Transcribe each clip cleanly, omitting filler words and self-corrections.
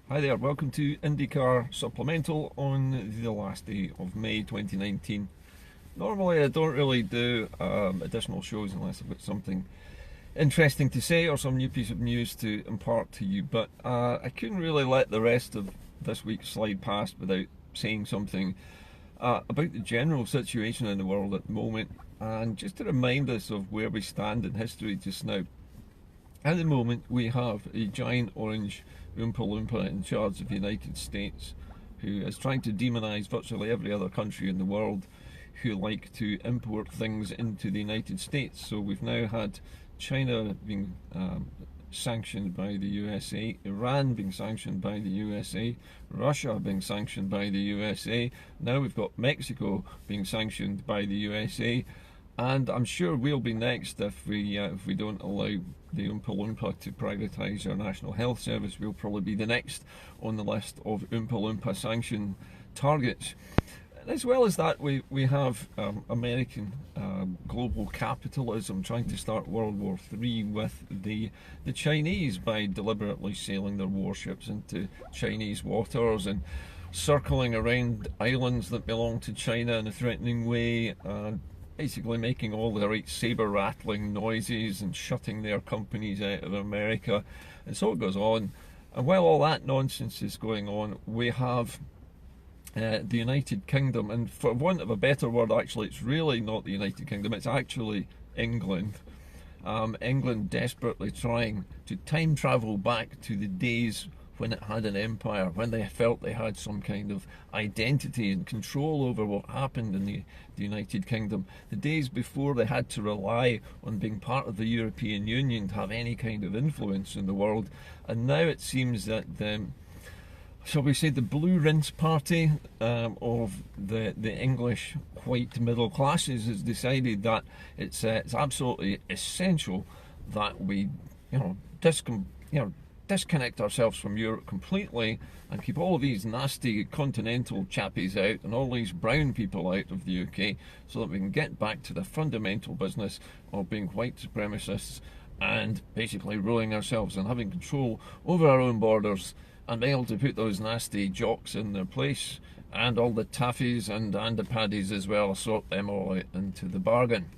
Hi there, welcome to IndyCar Supplemental on the last day of May 2019. Normally I don't really do additional shows unless I've got something interesting to say or some new piece of news to impart to you, but I couldn't really let the rest of this week slide past without saying something about the general situation in the world at the moment, and just to remind us of where we stand in history just now. At the moment, we have a giant orange oompa loompa in charge of the United States, who is trying to demonise virtually every other country in the world who like to import things into the United States. So we've now had China being sanctioned by the USA, Iran being sanctioned by the USA, Russia being sanctioned by the USA, now we've got Mexico being sanctioned by the USA, and I'm sure we'll be next if we don't allow the Oompa Loompa to privatise our National Health Service. We'll probably be the next on the list of Oompa Loompa sanction targets. And as well as that, we have American global capitalism trying to start World War III with the Chinese by deliberately sailing their warships into Chinese waters and circling around islands that belong to China in a threatening way, basically making all the right saber rattling noises and shutting their companies out of America, and so it goes on. And while all that nonsense is going on, we have the United Kingdom, and for want of a better word, actually it's really not the United Kingdom, it's actually England. England desperately trying to time travel back to the days when it had an empire, when they felt they had some kind of identity and control over what happened in the United Kingdom, the days before they had to rely on being part of the European Union to have any kind of influence in the world. And now it seems that shall we say, the blue rinse party of the English white middle classes has decided that it's absolutely essential that we disconnect ourselves from Europe completely and keep all of these nasty continental chappies out and all these brown people out of the UK, so that we can get back to the fundamental business of being white supremacists and basically ruling ourselves and having control over our own borders and being able to put those nasty jocks in their place, and all the taffies and the paddies as well, sort them all out into the bargain.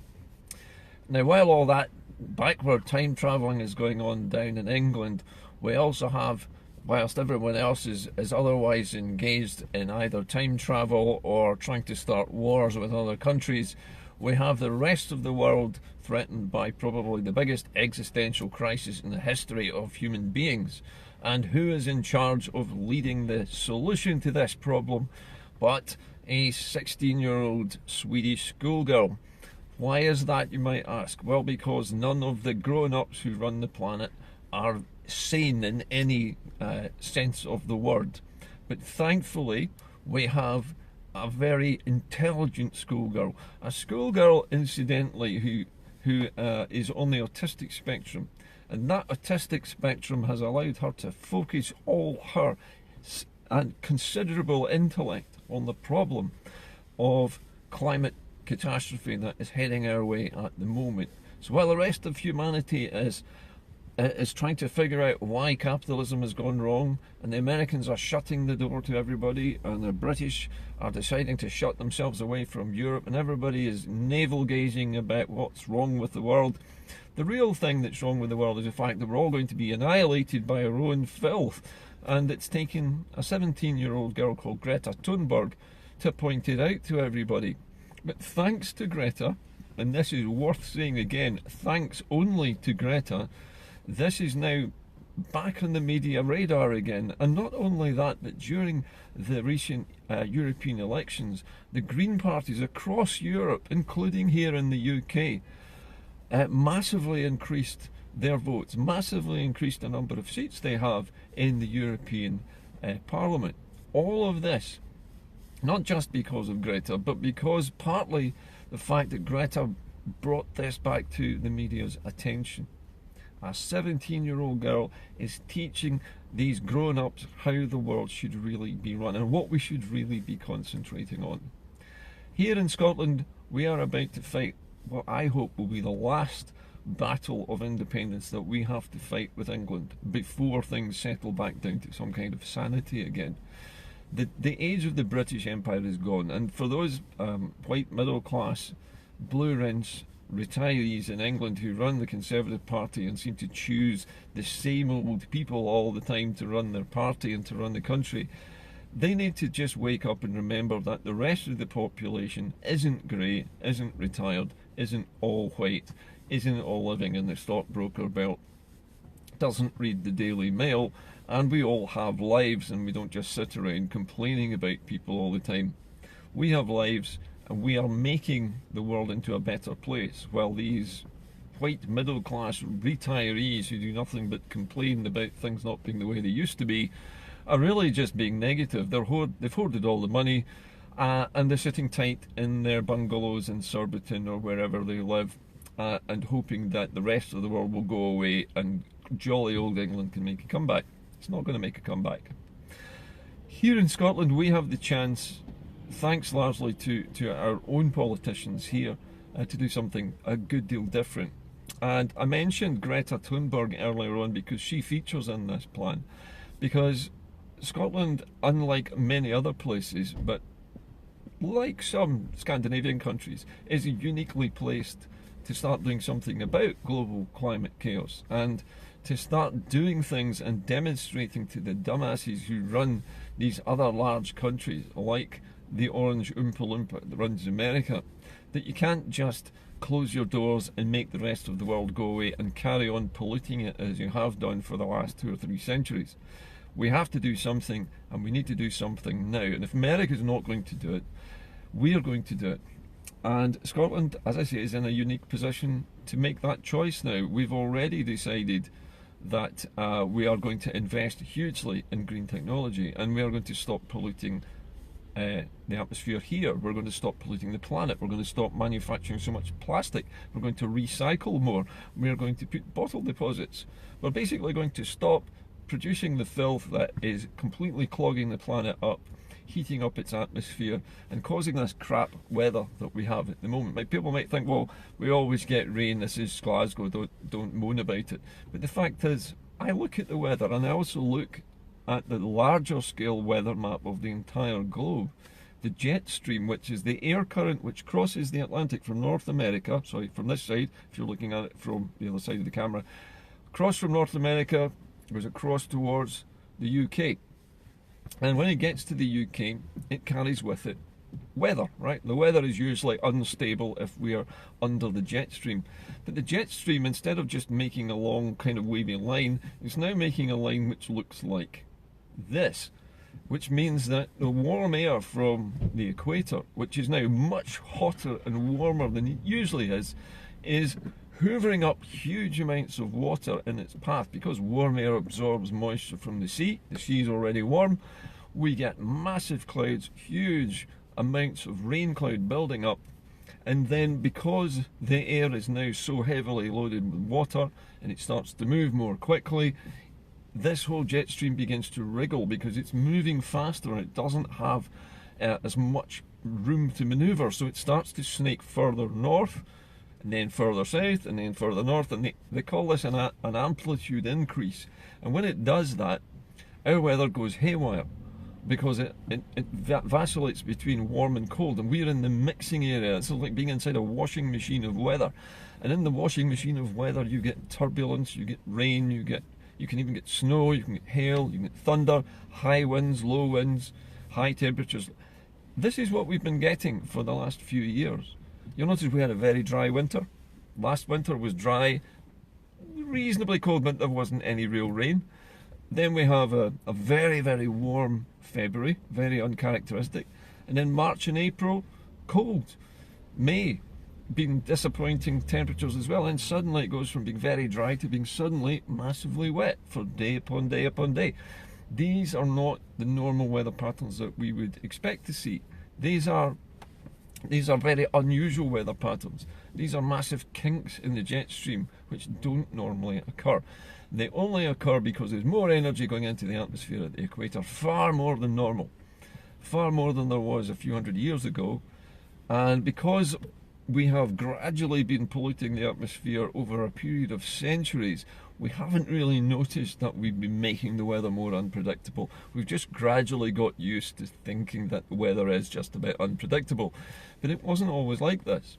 Now, while all that backward time travelling is going on down in England, we also have, whilst everyone else is otherwise engaged in either time travel or trying to start wars with other countries, we have the rest of the world threatened by probably the biggest existential crisis in the history of human beings. And who is in charge of leading the solution to this problem but a 16-year-old Swedish schoolgirl? Why is that, you might ask? Well, because none of the grown-ups who run the planet are sane in any sense of the word. But thankfully, we have a very intelligent schoolgirl. A schoolgirl, incidentally, who is on the autistic spectrum. And that autistic spectrum has allowed her to focus all her considerable intellect on the problem of climate catastrophe that is heading our way at the moment. So while the rest of humanity is trying to figure out why capitalism has gone wrong, and the Americans are shutting the door to everybody, and the British are deciding to shut themselves away from Europe, and everybody is navel-gazing about what's wrong with the world, the real thing that's wrong with the world is the fact that we're all going to be annihilated by our own filth. And it's taken a 17-year-old girl called Greta Thunberg to point it out to everybody. But thanks to Greta, and this is worth saying again, thanks only to Greta, this is now back on the media radar again. And not only that, but during the recent European elections, the Green parties across Europe, including here in the UK, massively increased their votes, massively increased the number of seats they have in the European Parliament. All of this, not just because of Greta, but because partly the fact that Greta brought this back to the media's attention. A 17-year-old girl is teaching these grown-ups how the world should really be run and what we should really be concentrating on. Here in Scotland, we are about to fight what I hope will be the last battle of independence that we have to fight with England before things settle back down to some kind of sanity again. The age of the British Empire is gone, and for those white middle class, blue rinse retirees in England who run the Conservative Party and seem to choose the same old people all the time to run their party and to run the country, they need to just wake up and remember that the rest of the population isn't grey, isn't retired, isn't all white, isn't all living in the stockbroker belt, doesn't read the Daily Mail, and we all have lives, and we don't just sit around complaining about people all the time. We have lives, and we are making the world into a better place, while these white middle class retirees who do nothing but complain about things not being the way they used to be are really just being negative. They've hoarded all the money, and they're sitting tight in their bungalows in Surbiton or wherever they live, and hoping that the rest of the world will go away and jolly old England can make a comeback. It's not going to make a comeback. Here in Scotland, we have the chance, thanks largely to our own politicians here, to do something a good deal different. And I mentioned Greta Thunberg earlier on because she features in this plan. Because Scotland, unlike many other places, but like some Scandinavian countries, is uniquely placed to start doing something about global climate chaos, and to start doing things and demonstrating to the dumbasses who run these other large countries, like the orange oompa loompa that runs America, that you can't just close your doors and make the rest of the world go away and carry on polluting it as you have done for the last 2 or 3 centuries. We have to do something, and we need to do something now. And if America's not going to do it, we are going to do it. And Scotland, as I say, is in a unique position to make that choice now. We've already decided that we are going to invest hugely in green technology, and we are going to stop polluting the atmosphere here. We're going to stop polluting the planet. We're going to stop manufacturing so much plastic. We're going to recycle more. We're going to put bottle deposits. We're basically going to stop producing the filth that is completely clogging the planet up, heating up its atmosphere, and causing this crap weather that we have at the moment. People might think, well, we always get rain, this is Glasgow, don't moan about it. But the fact is, I look at the weather, and I also look at the larger scale weather map of the entire globe. The jet stream, which is the air current which crosses the Atlantic from North America, sorry, from this side, if you're looking at it from the other side of the camera, across from North America, goes across towards the UK. And when it gets to the UK, it carries with it weather, right? The weather is usually unstable if we are under the jet stream. But the jet stream, instead of just making a long kind of wavy line, is now making a line which looks like this, which means that the warm air from the equator, which is now much hotter and warmer than it usually is hoovering up huge amounts of water in its path. Because warm air absorbs moisture from the sea is already warm, we get massive clouds, huge amounts of rain cloud building up, and then because the air is now so heavily loaded with water and it starts to move more quickly, this whole jet stream begins to wriggle because it's moving faster and it doesn't have as much room to maneuver, so it starts to snake further north, and then further south, and then further north, and they call this an amplitude increase. And when it does that, our weather goes haywire, because it vacillates between warm and cold, and we're in the mixing area. It's like being inside a washing machine of weather. And in the washing machine of weather, you get turbulence, you get rain, you can even get snow, you can get hail, you can get thunder, high winds, low winds, high temperatures. This is what we've been getting for the last few years. You'll notice we had a very dry winter. Last winter was dry, reasonably cold, but there wasn't any real rain. Then we have a very, very warm February, very uncharacteristic. And then March and April, cold. May, being disappointing temperatures as well. And suddenly it goes from being very dry to being suddenly massively wet for day upon day upon day. These are not the normal weather patterns that we would expect to see. These are very unusual weather patterns. These are massive kinks in the jet stream which don't normally occur. They only occur because there's more energy going into the atmosphere at the equator, far more than normal, far more than there was a few hundred years ago. And because we have gradually been polluting the atmosphere over a period of centuries. We haven't really noticed that we've been making the weather more unpredictable. We've just gradually got used to thinking that the weather is just a bit unpredictable. But it wasn't always like this.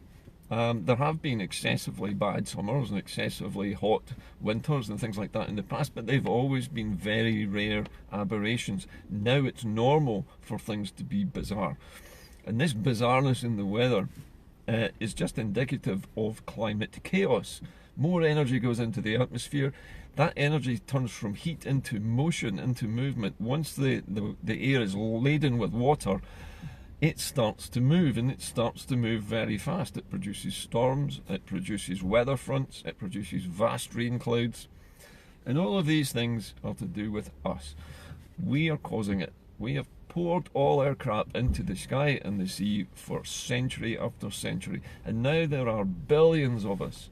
There have been excessively bad summers and excessively hot winters and things like that in the past, but they've always been very rare aberrations. Now it's normal for things to be bizarre. And this bizarreness in the weather is just indicative of climate chaos. More energy goes into the atmosphere. That energy turns from heat into motion, into movement. Once the air is laden with water, it starts to move, and it starts to move very fast. It produces storms, it produces weather fronts, it produces vast rain clouds, and all of these things are to do with us. We are causing it. We have poured all our crap into the sky and the sea for century after century, and now there are billions of us.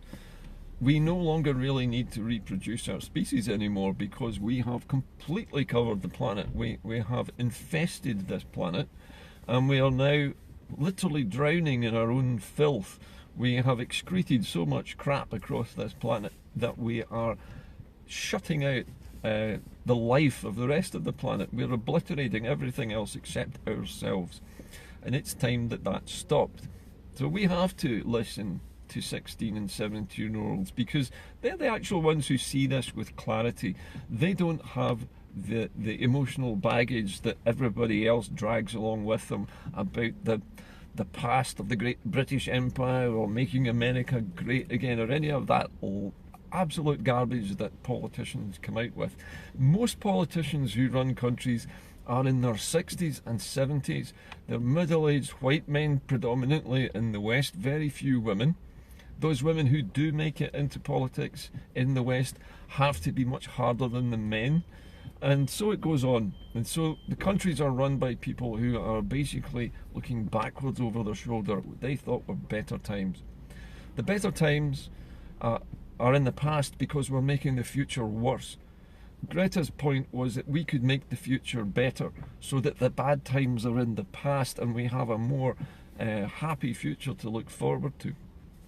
We no longer really need to reproduce our species anymore because we have completely covered the planet. We have infested this planet, and we are now literally drowning in our own filth. We have excreted so much crap across this planet that we are shutting out the life of the rest of the planet. We're obliterating everything else except ourselves. And it's time that that stopped. So we have to listen to 16 and 17-year-olds because they're the actual ones who see this with clarity. They don't have the emotional baggage that everybody else drags along with them about the past of the great British Empire or making America great again or any of that absolute garbage that politicians come out with. Most politicians who run countries are in their 60s and 70s. They're middle-aged white men predominantly in the West, very few women. Those women who do make it into politics in the West have to be much harder than the men. And so it goes on. And so the countries are run by people who are basically looking backwards over their shoulder. What they thought were better times. The better times are in the past because we're making the future worse. Greta's point was that we could make the future better so that the bad times are in the past and we have a more happy future to look forward to.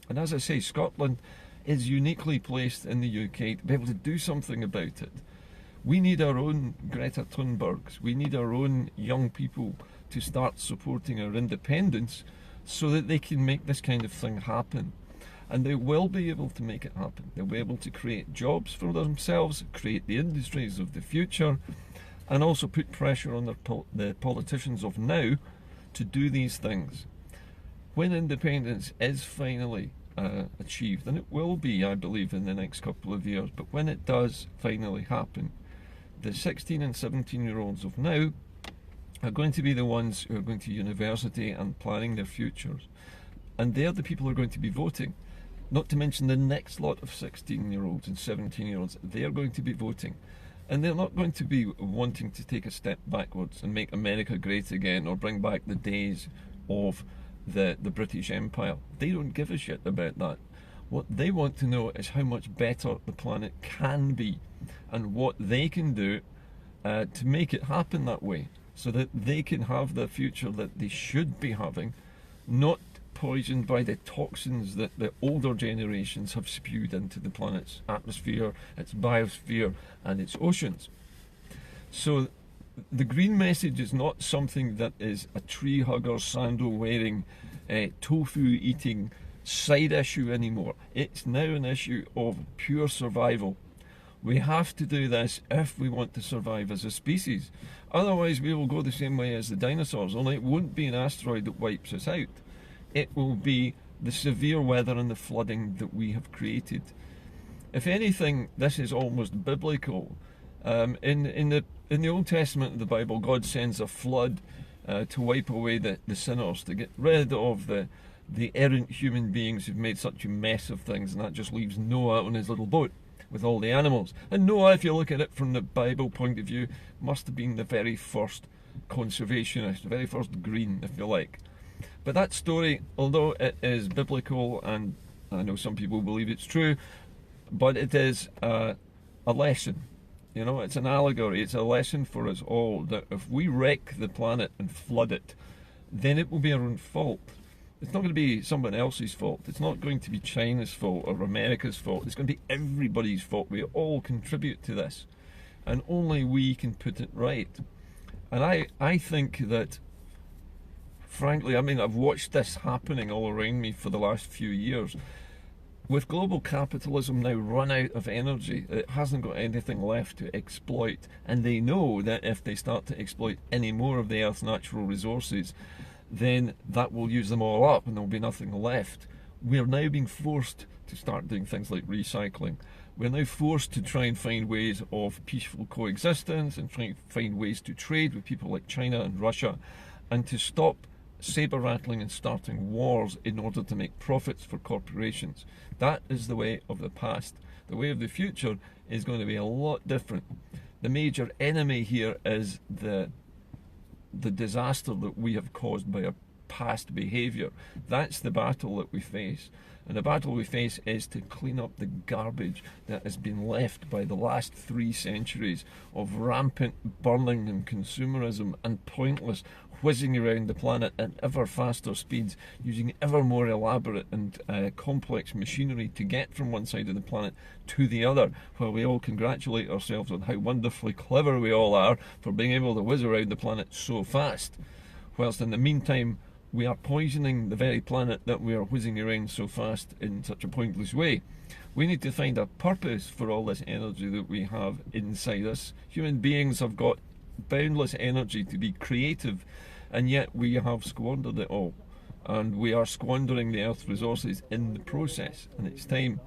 And as I say, Scotland is uniquely placed in the UK to be able to do something about it. We need our own Greta Thunbergs. We need our own young people to start supporting our independence so that they can make this kind of thing happen. And they will be able to make it happen. They'll be able to create jobs for themselves, create the industries of the future, and also put pressure on the politicians of now to do these things. When independence is finally achieved, and it will be, I believe, in the next couple of years, but when it does finally happen, the 16 and 17-year-olds of now are going to be the ones who are going to university and planning their futures. And they're the people who are going to be voting. Not to mention the next lot of 16-year-olds and 17-year-olds, they're going to be voting. And they're not going to be wanting to take a step backwards and make America great again or bring back the days of the British Empire. They don't give a shit about that. What they want to know is how much better the planet can be and what they can do to make it happen that way so that they can have the future that they should be having, not poisoned by the toxins that the older generations have spewed into the planet's atmosphere, its biosphere and its oceans. So the green message is not something that is a tree hugger, sandal wearing, tofu eating side issue anymore. It's now an issue of pure survival. We have to do this if we want to survive as a species. Otherwise we will go the same way as the dinosaurs, only it won't be an asteroid that wipes us out. It will be the severe weather and the flooding that we have created. If anything, this is almost biblical. In the Old Testament of the Bible, God sends a flood to wipe away the sinners, to get rid of the errant human beings who've made such a mess of things, and that just leaves Noah on his little boat with all the animals. And Noah, if you look at it from the Bible point of view, must have been the very first conservationist, the very first green, if you like. But that story, although it is biblical, and I know some people believe it's true, but it is a lesson. You know, it's an allegory, it's a lesson for us all, that if we wreck the planet and flood it, then it will be our own fault. It's not going to be someone else's fault. It's not going to be China's fault or America's fault. It's going to be everybody's fault. We all contribute to this, and only we can put it right. And I think that, frankly, I mean, I've watched this happening all around me for the last few years. With global capitalism now run out of energy, it hasn't got anything left to exploit, and they know that if they start to exploit any more of the Earth's natural resources, then that will use them all up and there will be nothing left. We're now being forced to start doing things like recycling. We're now forced to try and find ways of peaceful coexistence and try and find ways to trade with people like China and Russia, and to stop saber rattling and starting wars in order to make profits for corporations. That is the way of the past. The way of the future is going to be a lot different. The major enemy here is the disaster that we have caused by our past behaviour. That's the battle that we face. And the battle we face is to clean up the garbage that has been left by the last 3 centuries of rampant burning and consumerism and pointless whizzing around the planet at ever faster speeds, using ever more elaborate and complex machinery to get from one side of the planet to the other, while we all congratulate ourselves on how wonderfully clever we all are for being able to whiz around the planet so fast, whilst in the meantime we are poisoning the very planet that we are whizzing around so fast in such a pointless way. We need to find a purpose for all this energy that we have inside us. Human beings have got boundless energy to be creative, and yet we have squandered it all, and we are squandering the Earth's resources in the process. And it's time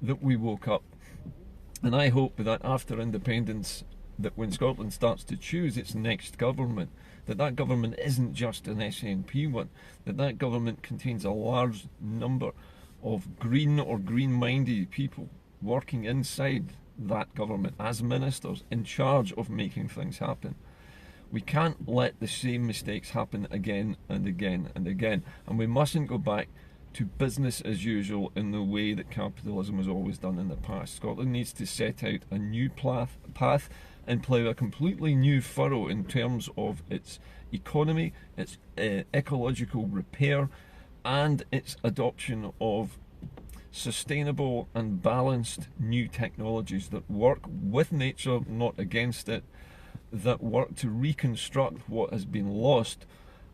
that we woke up. And I hope that after independence, that when Scotland starts to choose its next government, that government isn't just an SNP one, that government contains a large number of green or green-minded people working inside that government as ministers in charge of making things happen. We can't let the same mistakes happen again and again and again, and we mustn't go back to business as usual in the way that capitalism has always done in the past. Scotland needs to set out a new path and plough a completely new furrow in terms of its economy, its ecological repair, and its adoption of sustainable and balanced new technologies that work with nature, not against it, that work to reconstruct what has been lost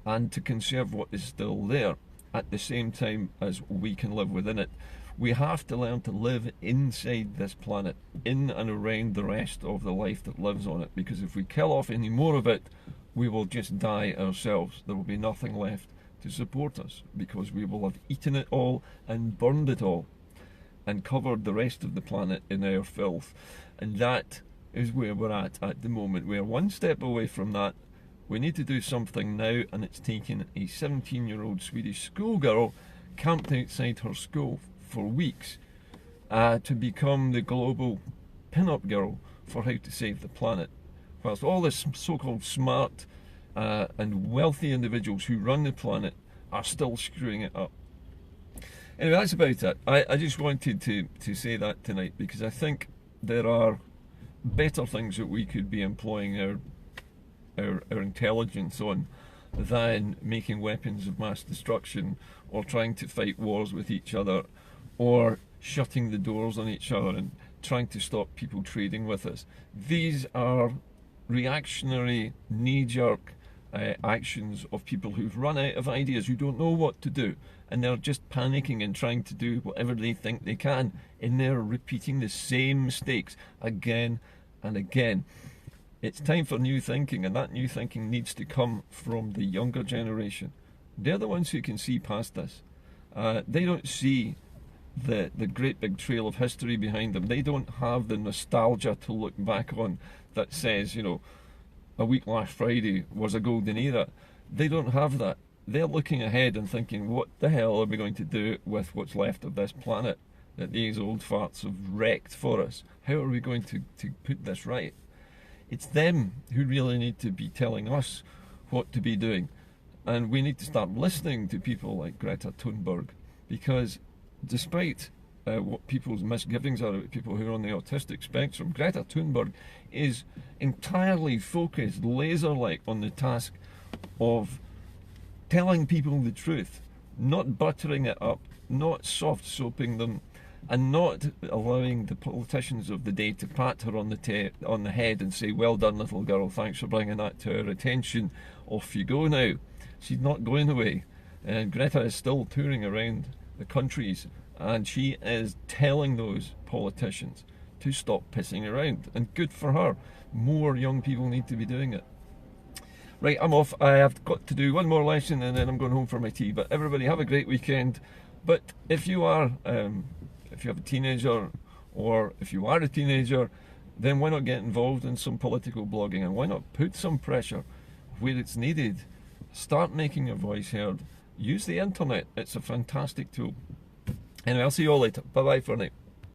and to conserve what is still there at the same time as we can live within it. We have to learn to live inside this planet, in and around the rest of the life that lives on it, because if we kill off any more of it, we will just die ourselves. There will be nothing left to support us, because we will have eaten it all and burned it all and covered the rest of the planet in our filth. And that is where we're at the moment. We're one step away from that. We need to do something now, and it's taken a 17-year-old Swedish schoolgirl camped outside her school for weeks to become the global pin-up girl for how to save the planet. Whilst all this so-called smart and wealthy individuals who run the planet are still screwing it up. Anyway, that's about it. I just wanted to say that tonight, because I think there are better things that we could be employing our intelligence on than making weapons of mass destruction, or trying to fight wars with each other, or shutting the doors on each other and trying to stop people trading with us. These are reactionary, knee-jerk actions of people who've run out of ideas, who don't know what to do, and they're just panicking and trying to do whatever they think they can, and they're repeating the same mistakes again and again. It's time for new thinking, and that new thinking needs to come from the younger generation. They're the ones who can see past this. They don't see the great big trail of history behind them. They don't have the nostalgia to look back on that says, you know, a week last Friday was a golden era. They don't have that. They're looking ahead and thinking, what the hell are we going to do with what's left of this planet that these old farts have wrecked for us? How are we going to put this right? It's them who really need to be telling us what to be doing. And we need to start listening to people like Greta Thunberg, because despite what people's misgivings are about people who are on the autistic spectrum, Greta Thunberg is entirely focused, laser-like, on the task of telling people the truth, not buttering it up, not soft soaping them, and not allowing the politicians of the day to pat her on the head and say, well done little girl, thanks for bringing that to our attention, off you go now. She's not going away, and Greta is still touring around the countries, and she is telling those politicians to stop pissing around, and good for her. More young people need to be doing it. Right, I'm off. I have got to do one more lesson and then I'm going home for my tea. But everybody have a great weekend. But if you are, if you have a teenager, or if you are a teenager, then why not get involved in some political blogging, and why not put some pressure where it's needed? Start making your voice heard. Use the internet. It's a fantastic tool. Anyway, I'll see you all later. Bye bye for now.